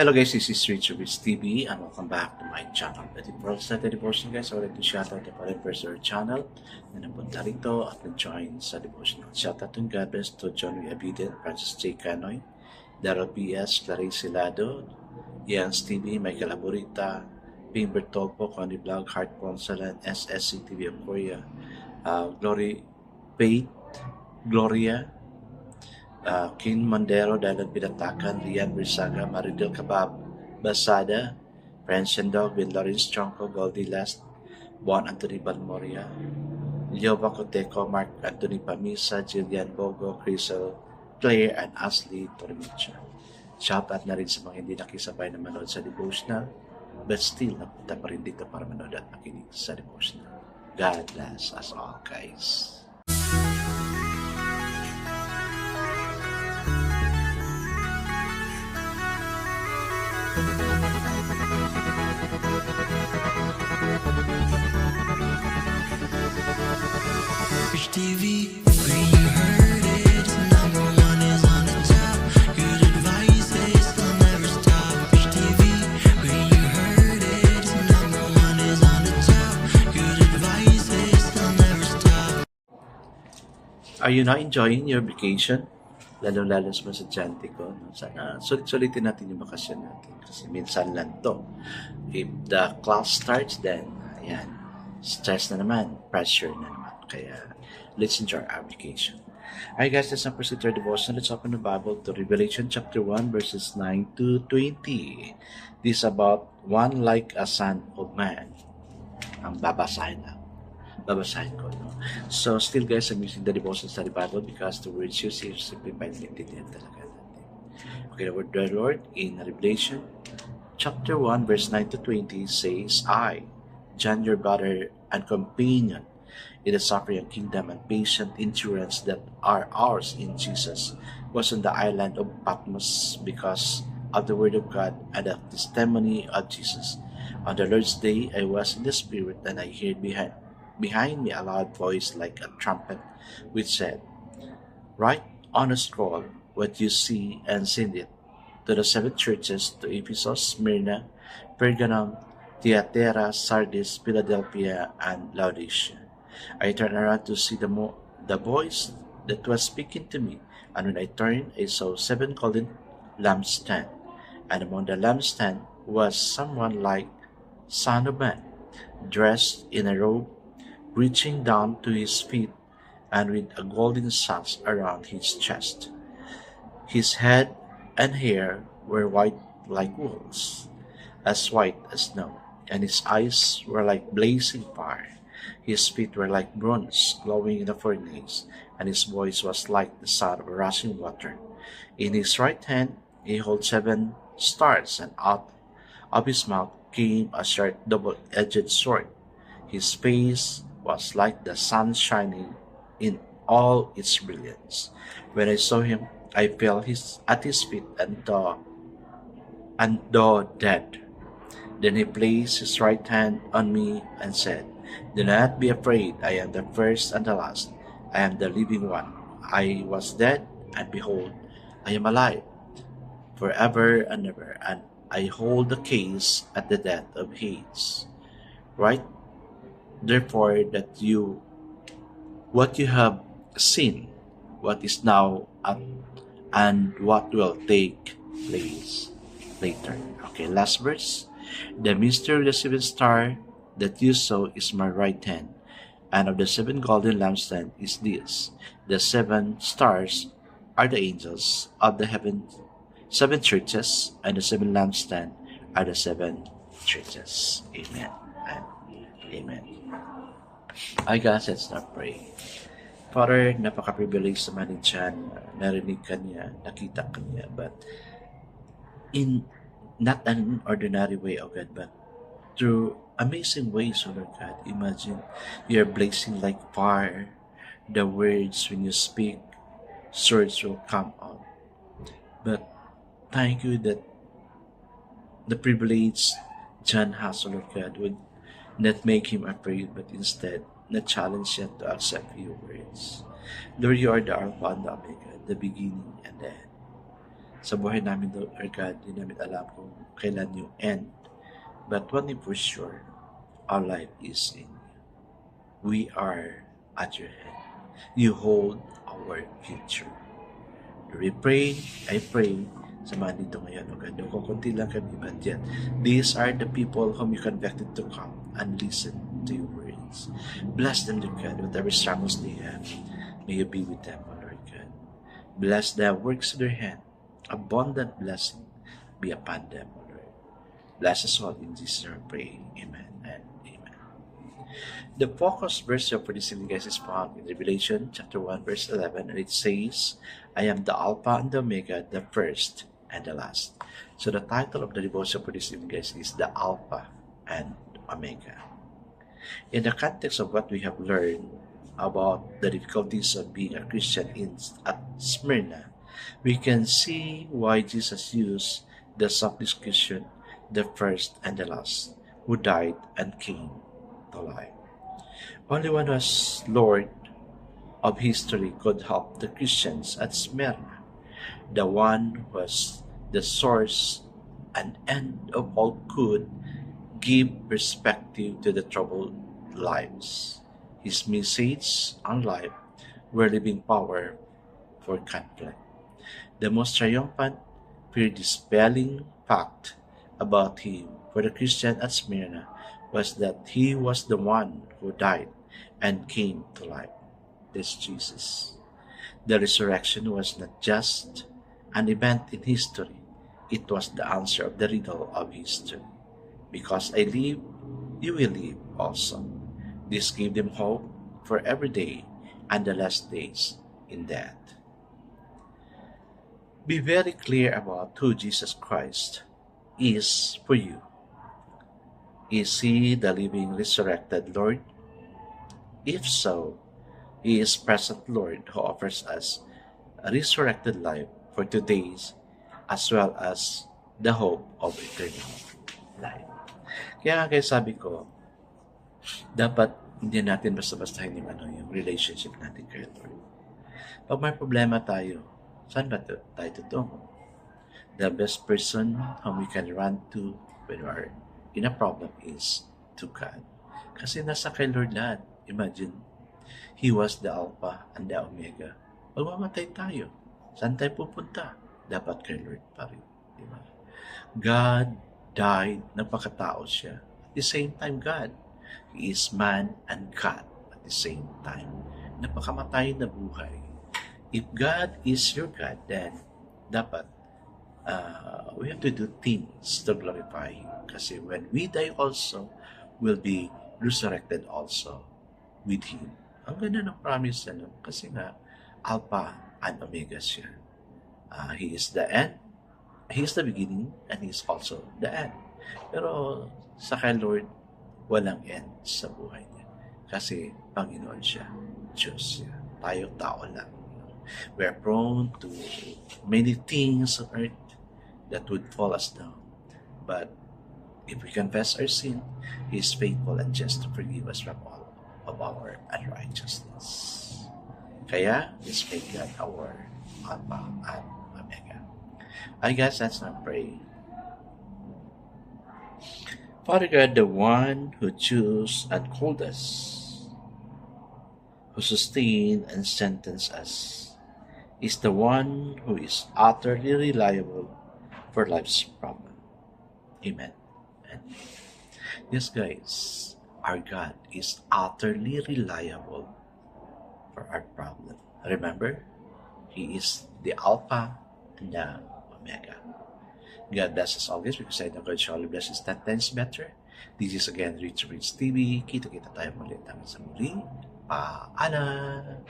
Hello guys, this is Richard with TV and welcome back to my channel. Sa devotion guys, I would like to shout out the following person our channel na napunta rito at nag-join sa devotional. Shout out to God bless to John W. Abiden, Francis J. Canoy, Daryl P.S., Clarice Hilado, Ian TV, Michael Aburita, Ping Bertolpo, Connie Vlog, Heart Ponsalan, SSC TV of Korea, Glory Faith, Gloria, King Mondero, Dalan Pinatakan, Rian Brisaga, Maridel Kabab, Basada, French and Dog, Bin Lawrence Chonko, Goldie Last, Juan Anthony Balmoria, Leo Bacoteco, Mark Anthony Pamisa, Jillian Bogo, Crystal, Claire, and Ashley Tormicha. Shout out na rin sa mga hindi nakisabay na manood sa devotional, but still napunta pa rin dito para manood at makinig sa devotional. God bless us all, guys. Rich TV, where you heard it, number one is on the top. Good advice is they'll never stop. Rich TV, where you heard it, number one is on the top. Good advice is they'll never stop. Are you not enjoying your vacation? Lalo-lalo sa estudyante ko. No? Sana sulit-sulitin natin yung bakasyon natin. Kasi minsan lang to. If the class starts, then, ayan, stress na naman, pressure na naman. Kaya, let's enjoy our vacation. Alright guys, let's not proceed to our devotion. Let's open the Bible to Revelation chapter 1, verses 9 to 20. This is about one like a son of man. Ang babasahin ko, no? So, still guys, I'm using the devotion study Bible because the words used here simply by maintindihan talaga natin. Okay, the word of the Lord in Revelation chapter 1, verse 9 to 20 says, I, John, your brother and companion in the suffering kingdom and patient endurance that are ours in Jesus, was on the island of Patmos because of the word of God and the testimony of Jesus. On the Lord's day, I was in the Spirit, and I heard behind me a loud voice like a trumpet, which said, Write on a scroll what you see and send it to the seven churches, to Ephesus, Smyrna, Pergamum, Thyatira, Sardis, Philadelphia, and Laodicea. I turned around to see the voice that was speaking to me, and when I turned, I saw seven golden lampstands, and among the lampstands was someone like Son of Man, dressed in a robe reaching down to his feet, and with a golden sash around his chest. His head and hair were white like wool, as white as snow, and his eyes were like blazing fire. His feet were like bronze glowing in the furnace, and his voice was like the sound of rushing water. In his right hand he held seven stars, and out of his mouth came a sharp double-edged sword. His face was like the sun shining in all its brilliance. When I saw him, I fell at his feet and though dead. Then he placed his right hand on me and said, Do not be afraid. I am the first and the last. I am the living one. I was dead, and behold, I am alive forever and ever, and I hold the keys at the death of Hades. Right? Therefore, that what you have seen, what is now and what will take place later. Okay, last verse. The mystery of the seventh star that you saw is my right hand, and of the seven golden lampstands is this: the seven stars are the angels of the seven churches, and the seven lampstands are the seven churches. Amen and amen. Ay guys, let's not pray. Father, napaka-privilege naman ni John, narinig ka niya, nakita ka niya, but in not an ordinary way, O God, but through amazing ways, O Lord God. Imagine, you're blazing like fire. The words, when you speak, swords will come out. But thank you that the privilege John has, O Lord God, would not make him afraid, but instead, na challenge siya to accept your words. Lord, you are the Alpha and the Omega, the beginning and the end. Sa buhay namin, Lord God, hindi namin alam kung kailan yung end. But one thing for sure, our life is in you. We are at your hand. You hold our future. We pray, I pray, sa mga dito ngayon, O God, kukunti lang kami, but yet, these are the people whom you convicted to come and listen to your words. Bless them, Lord God, whatever struggles they have. May you be with them, O Lord God. Bless the works of their hand. Abundant blessing be upon them, O Lord. Bless us all in Jesus' name, pray. Amen and amen. The focus verse for this evening, guys, is found in Revelation chapter 1, verse 11, and it says, I am the Alpha and the Omega, the first and the last. So the title of the devotion for this evening, guys, is the Alpha and Omega. In the context of what we have learned about the difficulties of being a Christian at Smyrna, we can see why Jesus used the subdescription, the first and the last, who died and came to life. Only one who was Lord of history could help the Christians at Smyrna. The one who was the source and end of all could give perspective to the troubled lives. His message on life were living power for conflict. The most triumphant, fear-dispelling fact about him for the Christian at Smyrna was that he was the one who died and came to life. This Jesus. The resurrection was not just an event in history, it was the answer of the riddle of history. Because I live, you will live also. This gave them hope for every day and the last days in death. Be very clear about who Jesus Christ is for you. Is he the living resurrected Lord? If so, he is present Lord who offers us a resurrected life for today's as well as the hope of eternal life. Kaya sabi ko, dapat hindi natin basta-bastahin yung relationship natin kay Lord. Pag may problema tayo, saan ba tayo tutungo? The best person whom we can run to when we are in a problem is to God. Kasi nasa kay Lord lahat. Imagine, He was the Alpha and the Omega. Pag mamatay tayo, saan tayo pupunta? Dapat kay Lord pa rin. Diba? God died, napakatao siya. At the same time, God, He is man and God at the same time. Napakamatay na buhay. If God is your God, then dapat we have to do things to glorify Him. Kasi when we die also, we'll be resurrected also with Him. Ang ganda ng promise na kasi nga, Alpha and Omega siya. He is the end, He is the beginning, and He is also the end. Pero sa kay Lord, walang end sa buhay niya. Kasi Panginoon siya, Diyos siya. Tayo tao lang. We are prone to many things on earth that would fall us down. But if we confess our sin, He is faithful and just to forgive us from all of our unrighteousness. Kaya, let's make God our Alpha and Omega. I guess let's not pray. Father God, the one who chose and called us, who sustained and sentenced us, is the one who is utterly reliable for life's problem. Amen. And yes, guys, our God is utterly reliable for our problem. Remember, He is the Alpha and the Omega. God bless us always because I know God surely blesses 10 times better. This is again Rich TV. Kita-kita tayo muli namin sa muli. Paalam!